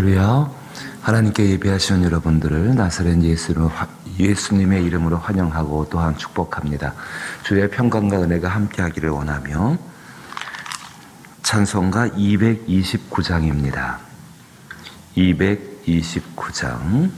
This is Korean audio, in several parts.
할렐루야. 하나님께 예배하시는 여러분들을 나사렛 예수님의 이름으로 환영하고 또한 축복합니다. 주의 평강과 은혜가 함께하기를 원하며 찬송가 229장입니다. 229장.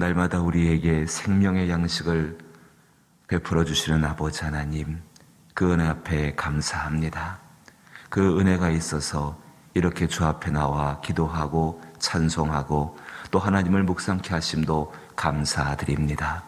날마다 우리에게 생명의 양식을 베풀어 주시는 아버지 하나님, 그 은혜 앞에 감사합니다. 그 은혜가 있어서 이렇게 주 앞에 나와 기도하고 찬송하고 또 하나님을 묵상케 하심도 감사드립니다.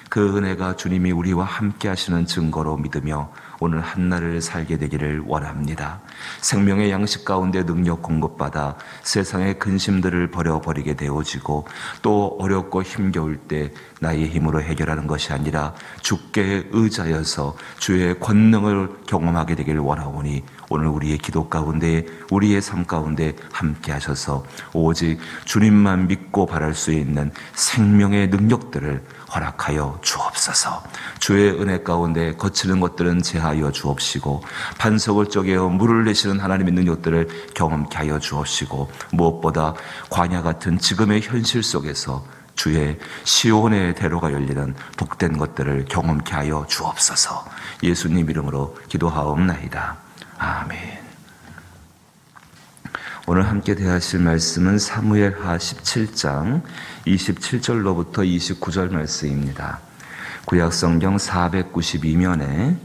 그 은혜가 주님이 우리와 함께 하시는 증거로 믿으며 오늘 한날을 살게 되기를 원합니다. 생명의 양식 가운데 능력 공급받아 세상의 근심들을 버려버리게 되어지고 또 어렵고 힘겨울 때 나의 힘으로 해결하는 것이 아니라 주께 의지하여서 주의 권능을 경험하게 되기를 원하오니 오늘 우리의 기도 가운데 우리의 삶 가운데 함께 하셔서 오직 주님만 믿고 바랄 수 있는 생명의 능력들을 허락하여 주옵소서. 주의 은혜 가운데 거치는 것들은 제하여 주옵시고 반석을 쪼개어 물을 내시는 하나님의 능력들을 경험케 하여 주옵시고 무엇보다 광야 같은 지금의 현실 속에서 주의 시온의 대로가 열리는 복된 것들을 경험케 하여 주옵소서. 예수님 이름으로 기도하옵나이다. 아멘. 오늘 함께 대하실 말씀은 사무엘하 17장 27절로부터 29절 말씀입니다. 구약성경 492면에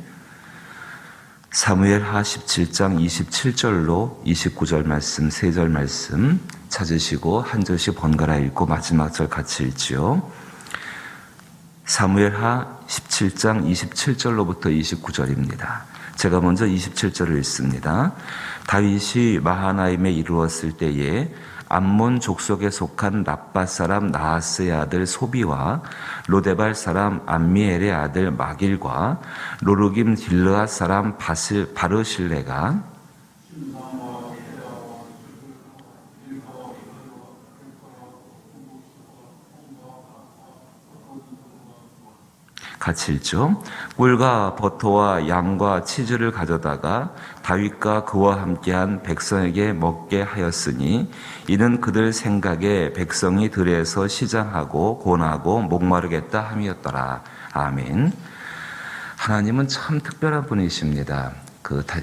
사무엘하 17장 27절로 29절 말씀, 3절 말씀 찾으시고 한 절씩 번갈아 읽고 마지막 절 같이 읽지요. 사무엘하 17장 27절로부터 29절입니다. 제가 먼저 27절을 읽습니다. 다윗이 마하나임에 이르렀을 때에 암몬 족속에 속한 납밧 사람 나하스의 아들 소비와 로데발 사람 암미엘의 아들 마길과 로르김 길르앗 사람 바르실레가 같이 읽죠. 꿀과 버터와 양과 치즈를 가져다가 다윗과 그와 함께한 백성에게 먹게 하였으니 이는 그들 생각에 백성이 들에서 시장하고 곤하고 목마르겠다 함이었더라. 아멘. 하나님은 참 특별한 분이십니다.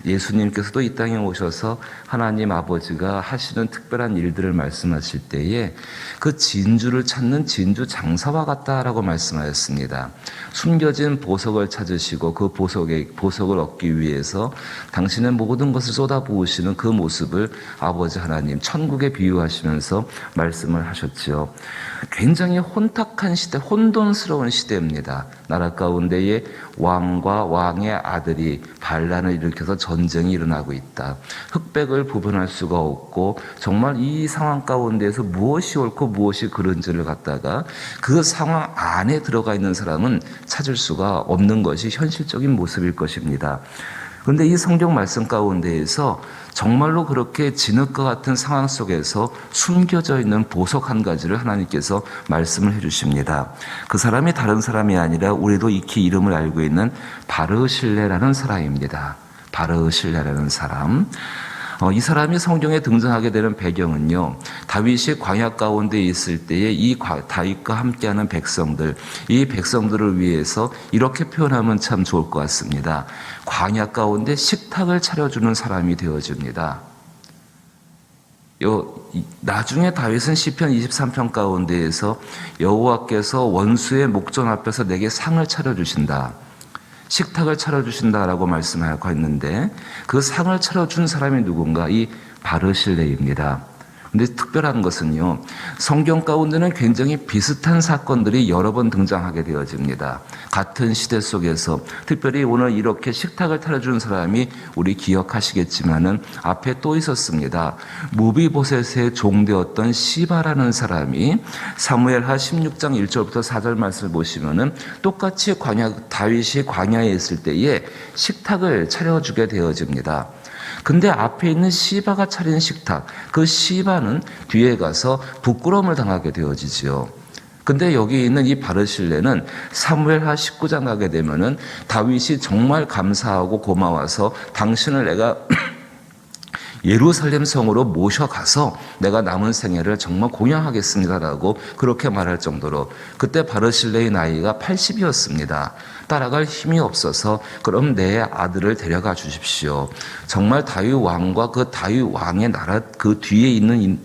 예수님께서도 이 땅에 오셔서 하나님 아버지가 하시는 특별한 일들을 말씀하실 때에 그 진주를 찾는 진주 장사와 같다라고 말씀하셨습니다. 숨겨진 보석을 찾으시고 그 보석을 얻기 위해서 당신의 모든 것을 쏟아부으시는 그 모습을 아버지 하나님 천국에 비유하시면서 말씀을 하셨죠. 굉장히 혼탁한 시대, 혼돈스러운 시대입니다. 나라 가운데에 왕과 왕의 아들이 반란을 일으켜서 전쟁이 일어나고 있다. 흑백을 구분할 수가 없고 정말 이 상황 가운데에서 무엇이 옳고 무엇이 그른지를 갖다가 그 상황 안에 들어가 있는 사람은 찾을 수가 없는 것이 현실적인 모습일 것입니다. 그런데 이 성경 말씀 가운데에서 정말로 그렇게 진흙과 같은 상황 속에서 숨겨져 있는 보석 한 가지를 하나님께서 말씀을 해주십니다. 그 사람이 다른 사람이 아니라 우리도 익히 이름을 알고 있는 바르실레라는 사람입니다. 바르실레라는 사람. 이 사람이 성경에 등장하게 되는 배경은요, 다윗이 광야 가운데 있을 때에 이 다윗과 함께하는 백성들, 이 백성들을 위해서 이렇게 표현하면 참 좋을 것 같습니다. 광야 가운데 식탁을 차려주는 사람이 되어집니다. 나중에 다윗은 시편 23편 가운데에서 여호와께서 원수의 목전 앞에서 내게 상을 차려주신다, 식탁을 차려주신다라고 말씀하고 있는데 그 상을 차려준 사람이 누군가? 이 바르실레입니다. 그런데 특별한 것은요, 성경 가운데는 굉장히 비슷한 사건들이 여러 번 등장하게 되어집니다. 같은 시대 속에서 특별히 오늘 이렇게 식탁을 차려준 사람이 우리 기억하시겠지만은 앞에 또 있었습니다. 무비보셋의 종되었던 시바라는 사람이 사무엘하 16장 1절부터 4절 말씀을 보시면은 똑같이 다윗이 광야에 있을 때에 식탁을 차려주게 되어집니다. 근데 앞에 있는 시바가 차린 식탁, 그 시바는 뒤에 가서 부끄러움을 당하게 되어지지요. 근데 여기 있는 이 바르실레는 사무엘하 19장 가게 되면은 다윗이 정말 감사하고 고마워서 당신을 내가 예루살렘 성으로 모셔가서 내가 남은 생애를 정말 공양하겠습니다라고 그렇게 말할 정도로 그때 바르실레의 나이가 80이었습니다. 따라갈 힘이 없어서 그럼 내 아들을 데려가 주십시오. 정말 다윗 왕과 그 다윗 왕의 나라 그 뒤에 있는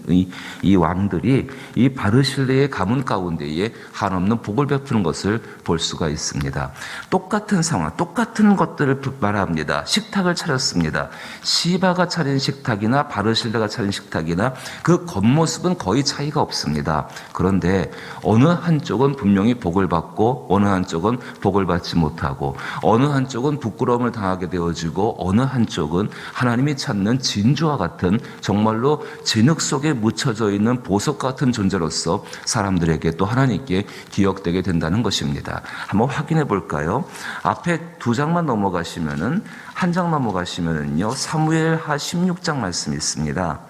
이 왕들이 이 바르실레의 가문 가운데에 한없는 복을 베푸는 것을 볼 수가 있습니다. 똑같은 상황, 똑같은 것들을 말합니다. 식탁을 차렸습니다. 시바가 차린 식탁이나 바르실레가 차린 식탁이나 그 겉모습은 거의 차이가 없습니다. 그런데 어느 한쪽은 분명히 복을 받고 어느 한쪽은 복을 받지 못하고 어느 한쪽은 부끄러움을 당하게 되어지고 어느 한쪽은 하나님이 찾는 진주와 같은 정말로 진흙 속에 묻혀져 있는 보석 같은 존재로서 사람들에게 또 하나님께 기억되게 된다는 것입니다. 한번 확인해 볼까요? 앞에 2장만 넘어가시면은 한 장 넘어가시면은요 사무엘하 16장 말씀이 있습니다.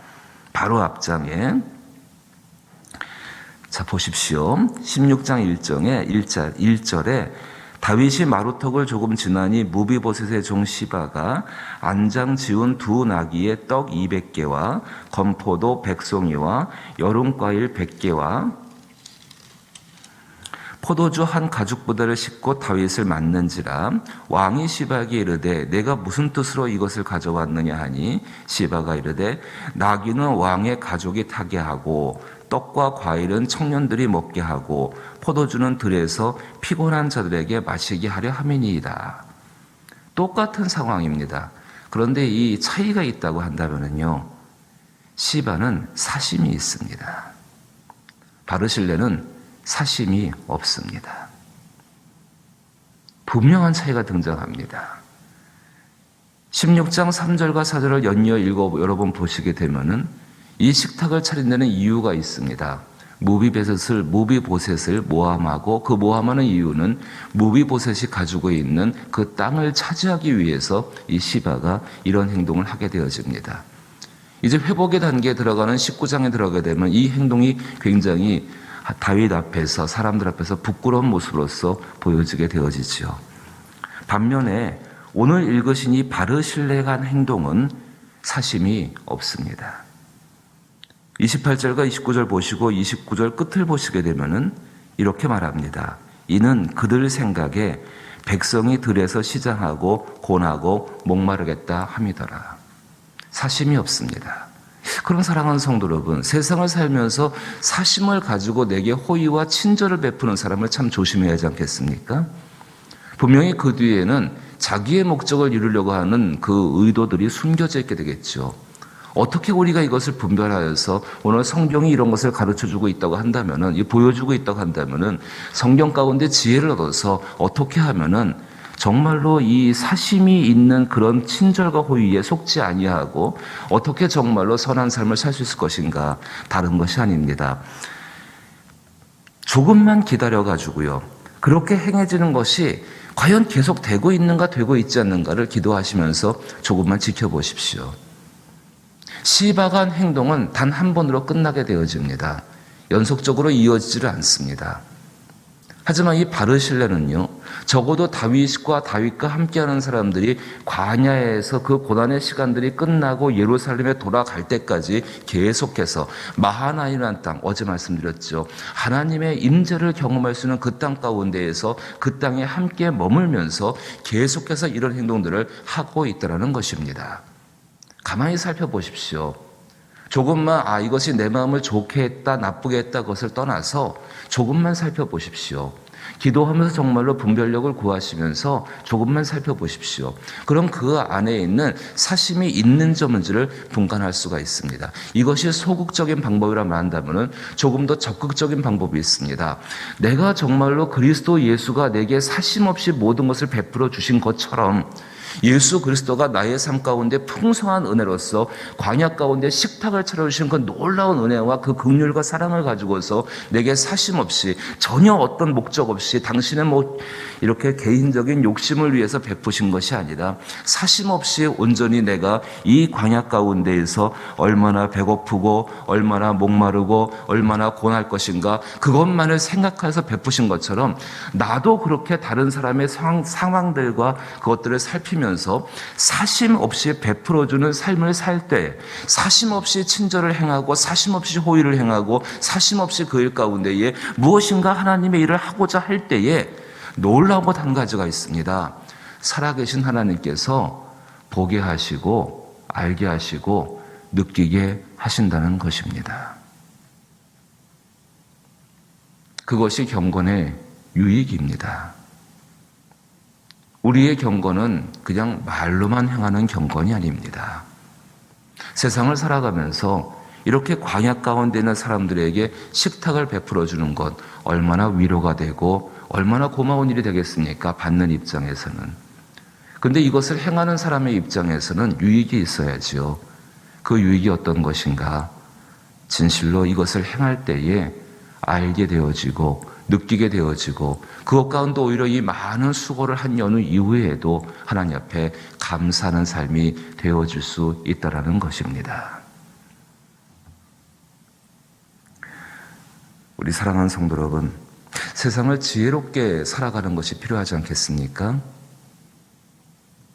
바로 앞장에 자 보십시오. 16장 1절에 다윗이 마루턱을 조금 지나니 무비보셋의 종 시바가 안장 지운 2 나귀의 떡 200개와 건포도 100송이와 여름과일 100개와 포도주 한 가죽부대를 싣고 다윗을 맞는지라. 왕이 시바에게 이르되 내가 무슨 뜻으로 이것을 가져왔느냐 하니 시바가 이르되 나귀는 왕의 가족이 타게 하고 떡과 과일은 청년들이 먹게 하고 포도주는 들에서 피곤한 자들에게 마시게 하려 함이니이다. 똑같은 상황입니다. 그런데 이 차이가 있다고 한다면요, 시바는 사심이 있습니다. 바르실레는 사심이 없습니다. 분명한 차이가 등장합니다. 16장 3절과 4절을 연이어 여러 번 보시게 되면은 이 식탁을 차린 데는 이유가 있습니다. 무비보셋을 모함하고, 그 모함하는 이유는 무비보셋이 가지고 있는 그 땅을 차지하기 위해서 이 시바가 이런 행동을 하게 되어집니다. 이제 회복의 단계에 들어가는 19장에 들어가게 되면 이 행동이 굉장히 다윗 앞에서, 사람들 앞에서 부끄러운 모습으로서 보여지게 되어지죠. 반면에 오늘 읽으신 이 바르실레가 한 행동은 사심이 없습니다. 28절과 29절 보시고 29절 끝을 보시게 되면은 이렇게 말합니다. 이는 그들 생각에 백성이 들에서 시장하고 곤하고 목마르겠다 함이더라. 사심이 없습니다. 그럼 사랑하는 성도 여러분, 세상을 살면서 사심을 가지고 내게 호의와 친절을 베푸는 사람을 참 조심해야 하지 않겠습니까? 분명히 그 뒤에는 자기의 목적을 이루려고 하는 그 의도들이 숨겨져 있게 되겠죠. 어떻게 우리가 이것을 분별하여서 오늘 성경이 이런 것을 가르쳐주고 있다고 한다면은, 보여주고 있다고 한다면은 성경 가운데 지혜를 얻어서 어떻게 하면은 정말로 이 사심이 있는 그런 친절과 호의에 속지 아니하고 어떻게 정말로 선한 삶을 살 수 있을 것인가, 다른 것이 아닙니다. 조금만 기다려가지고요, 그렇게 행해지는 것이 과연 계속 되고 있는가, 되고 있지 않는가를 기도하시면서 조금만 지켜보십시오. 시바가 한 행동은 단 한 번으로 끝나게 되어집니다. 연속적으로 이어지지를 않습니다. 하지만 이 바르실레는요, 적어도 다윗과 함께하는 사람들이 광야에서 그 고난의 시간들이 끝나고 예루살렘에 돌아갈 때까지 계속해서 마하나임이라는 땅, 어제 말씀드렸죠, 하나님의 임재를 경험할 수 있는 그 땅 가운데에서 그 땅에 함께 머물면서 계속해서 이런 행동들을 하고 있다는 것입니다. 가만히 살펴보십시오. 조금만 이것이 내 마음을 좋게 했다, 나쁘게 했다, 그것을 떠나서 조금만 살펴보십시오. 기도하면서 정말로 분별력을 구하시면서 조금만 살펴보십시오. 그럼 그 안에 있는 사심이 있는지 없는지를 분간할 수가 있습니다. 이것이 소극적인 방법이라 말한다면 조금 더 적극적인 방법이 있습니다. 내가 정말로 그리스도 예수가 내게 사심 없이 모든 것을 베풀어 주신 것처럼 예수 그리스도가 나의 삶 가운데 풍성한 은혜로서 광야 가운데 식탁을 차려주신 그 놀라운 은혜와 그 긍휼과 사랑을 가지고서 내게 사심 없이, 전혀 어떤 목적 없이, 당신의 이렇게 개인적인 욕심을 위해서 베푸신 것이 아니라 사심 없이 온전히 내가 이 광야 가운데에서 얼마나 배고프고 얼마나 목마르고 얼마나 고날 것인가, 그것만을 생각해서 베푸신 것처럼 나도 그렇게 다른 사람의 상황들과 그것들을 살피면서 사심 없이 베풀어주는 삶을 살 때, 사심 없이 친절을 행하고 사심 없이 호의를 행하고 사심 없이 그 일 가운데에 무엇인가 하나님의 일을 하고자 할 때에 놀라운 것 한 가지가 있습니다. 살아계신 하나님께서 보게 하시고 알게 하시고 느끼게 하신다는 것입니다. 그것이 경건의 유익입니다. 우리의 경건은 그냥 말로만 행하는 경건이 아닙니다. 세상을 살아가면서 이렇게 광야 가운데 있는 사람들에게 식탁을 베풀어 주는 것, 얼마나 위로가 되고 얼마나 고마운 일이 되겠습니까? 받는 입장에서는. 그런데 이것을 행하는 사람의 입장에서는 유익이 있어야지요. 그 유익이 어떤 것인가? 진실로 이것을 행할 때에 알게 되어지고 느끼게 되어지고 그것 가운데 오히려 이 많은 수고를 한 연후 이후에도 하나님 앞에 감사하는 삶이 되어질 수 있다는 것입니다. 우리 사랑하는 성도 여러분, 세상을 지혜롭게 살아가는 것이 필요하지 않겠습니까?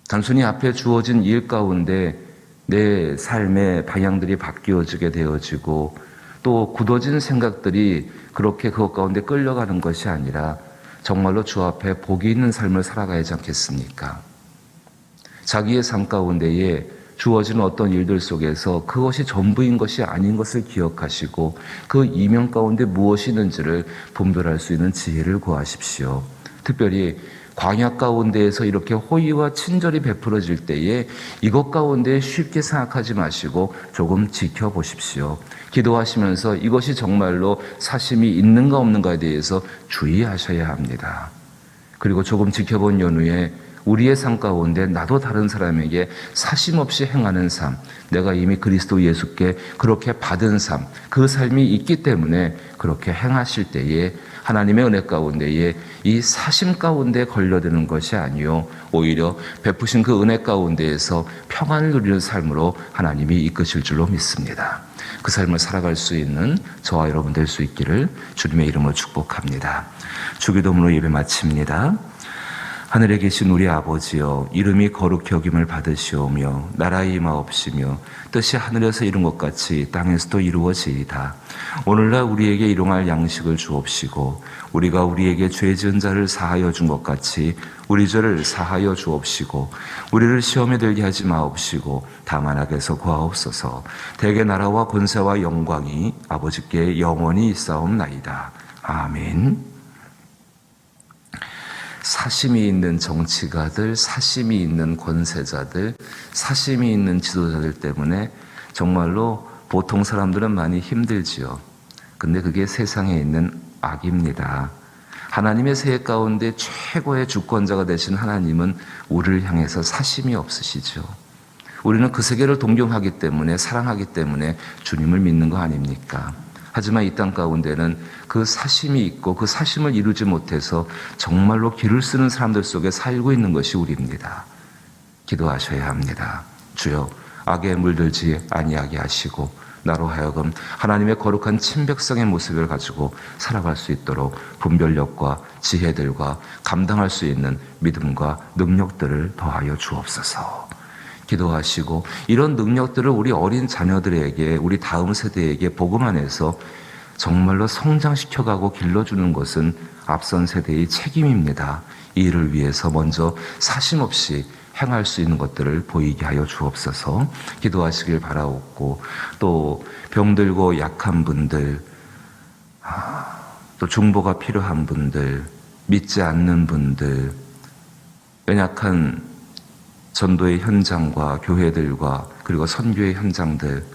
단순히 앞에 주어진 일 가운데 내 삶의 방향들이 바뀌어지게 되어지고 또 굳어진 생각들이 그렇게 그것 가운데 끌려가는 것이 아니라 정말로 주 앞에 복이 있는 삶을 살아가야지 않겠습니까? 자기의 삶 가운데에 주어진 어떤 일들 속에서 그것이 전부인 것이 아닌 것을 기억하시고 그 이면 가운데 무엇이 있는지를 분별할 수 있는 지혜를 구하십시오. 특별히 광야 가운데에서 이렇게 호의와 친절이 베풀어질 때에 이것 가운데 쉽게 생각하지 마시고 조금 지켜보십시오. 기도하시면서 이것이 정말로 사심이 있는가 없는가에 대해서 주의하셔야 합니다. 그리고 조금 지켜본 연후에 우리의 삶 가운데 나도 다른 사람에게 사심 없이 행하는 삶, 내가 이미 그리스도 예수께 그렇게 받은 삶, 그 삶이 있기 때문에 그렇게 행하실 때에 하나님의 은혜 가운데에 이 사심 가운데 걸려드는 것이 아니요 오히려 베푸신 그 은혜 가운데에서 평안을 누리는 삶으로 하나님이 이끄실 줄로 믿습니다. 그 삶을 살아갈 수 있는 저와 여러분 될 수 있기를 주님의 이름으로 축복합니다. 주기도문으로 예배 마칩니다. 하늘에 계신 우리 아버지여, 이름이 거룩히 여김을 받으시오며 나라의 임하옵시며 뜻이 하늘에서 이룬 것 같이 땅에서도 이루어지이다. 오늘날 우리에게 일용할 양식을 주옵시고 우리가 우리에게 죄 지은 자를 사하여 준 것 같이 우리 죄를 사하여 주옵시고 우리를 시험에 들게 하지 마옵시고 다만 악에서 구하옵소서. 대개 나라와 권세와 영광이 아버지께 영원히 있사옵나이다. 아멘. 사심이 있는 정치가들, 사심이 있는 권세자들, 사심이 있는 지도자들 때문에 정말로 보통 사람들은 많이 힘들지요. 근데 그게 세상에 있는 악입니다. 하나님의 세계 가운데 최고의 주권자가 되신 하나님은 우리를 향해서 사심이 없으시죠. 우리는 그 세계를 동경하기 때문에, 사랑하기 때문에 주님을 믿는 거 아닙니까? 하지만 이 땅 가운데는 그 사심이 있고 그 사심을 이루지 못해서 정말로 길을 쓰는 사람들 속에 살고 있는 것이 우리입니다. 기도하셔야 합니다. 주여, 악에 물들지 아니하게 하시고 나로 하여금 하나님의 거룩한 친백성의 모습을 가지고 살아갈 수 있도록 분별력과 지혜들과 감당할 수 있는 믿음과 능력들을 더하여 주옵소서. 기도하시고 이런 능력들을 우리 어린 자녀들에게, 우리 다음 세대에게 복음 안에서 정말로 성장시켜가고 길러주는 것은 앞선 세대의 책임입니다. 이 일을 위해서 먼저 사심 없이 행할 수 있는 것들을 보이게 하여 주옵소서. 기도하시길 바라옵고, 또 병들고 약한 분들, 또 중보가 필요한 분들, 믿지 않는 분들, 연약한 전도의 현장과 교회들과 그리고 선교의 현장들,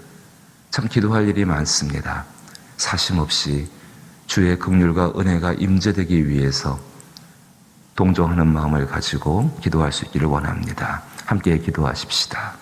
참 기도할 일이 많습니다. 사심 없이 주의 긍휼과 은혜가 임재되기 위해서 동정하는 마음을 가지고 기도할 수 있기를 원합니다. 함께 기도하십시다.